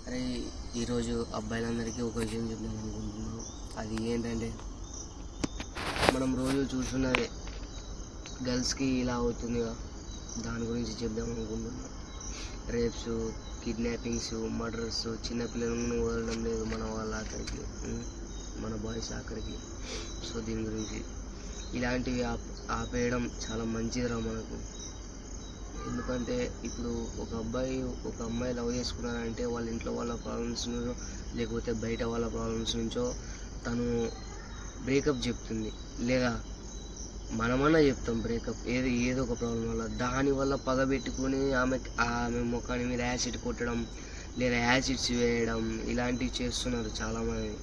అరే ఈరోజు అబ్బాయిలందరికీ ఒక విషయం చెప్దాం అనుకుంటున్నాను. అది ఏంటంటే మనం రోజు చూస్తున్నదే గర్ల్స్కి ఇలా అవుతుందిగా, దాని గురించి చెప్దాం అనుకుంటున్నాను. రేప్స్, కిడ్నాపింగ్స్, మర్డర్స్, చిన్నపిల్లలను వదలడం లేదు మన వాళ్ళ ఆఖరికి, మన బాయ్స్ ఆఖరికి. సో దీని గురించి ఇలాంటివి ఆపేయడం చాలా మంచిదిరా మనకు. ఎందుకంటే ఇప్పుడు ఒక అమ్మాయి లవ్ చేసుకున్నారంటే వాళ్ళ ఇంట్లో వాళ్ళ ప్రాబ్లమ్స్ లేకపోతే బయట వాళ్ళ ప్రాబ్లమ్స్ నుంచో తను బ్రేకప్ చెప్తుంది, లేదా మనమన్నా చెప్తాం బ్రేకప్, ఏదో ఒక ప్రాబ్లం వల్ల. దానివల్ల పగబెట్టుకుని ఆమె ముఖాన్ని మీద యాసిడ్ కొట్టడం లేదా యాసిడ్స్ వేయడం ఇలాంటివి చేస్తున్నారు చాలామంది.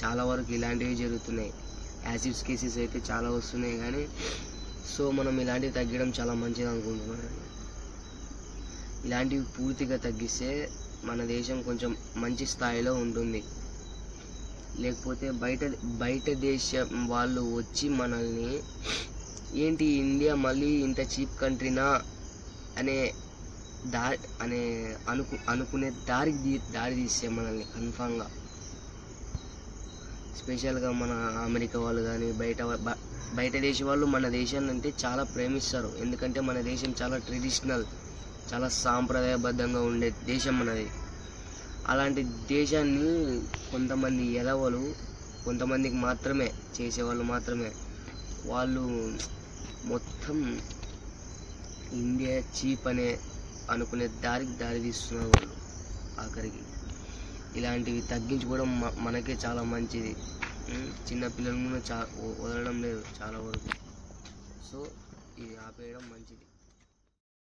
చాలా వరకు ఇలాంటివి జరుగుతున్నాయి. యాసిడ్స్ కేసెస్ అయితే చాలా వస్తున్నాయి. కానీ సో మనం ఇలాంటివి తగ్గడం చాలా మంచిది అనుకుంటున్నాను. ఇలాంటివి పూర్తిగా తగ్గిస్తే మన దేశం కొంచెం మంచి స్థాయిలో ఉంటుంది. లేకపోతే బయట దేశం వాళ్ళు వచ్చి మనల్ని ఏంటి ఇండియా మళ్ళీ ఇంత చీప్ కంట్రీనా అనే అనుకునే దారి తీస్తే మనల్ని కన్ఫామ్గా. స్పెషల్గా మన అమెరికా వాళ్ళు కానీ బయట దేశం వాళ్ళు మన దేశాన్ని అంటే చాలా ప్రేమిస్తారు. ఎందుకంటే మన దేశం చాలా ట్రెడిషనల్, చాలా సాంప్రదాయబద్ధంగా ఉండే దేశం మనది. అలాంటి దేశాన్ని కొంతమంది ఎదవలు, కొంతమందికి మాత్రమే చేసేవాళ్ళు మాత్రమే, వాళ్ళు మొత్తం ఇండియా చీప్ అనే అనుకునే దారి తీస్తున్నారు వాళ్ళు ఆఖరికి. ఇలాంటివి తగ్గించుకోవడం మనకే చాలా మంచిది. చిన్నపిల్లలను వదలడం లేదు చాలా వరకు. సో ఇది ఆపేయడం మంచిది.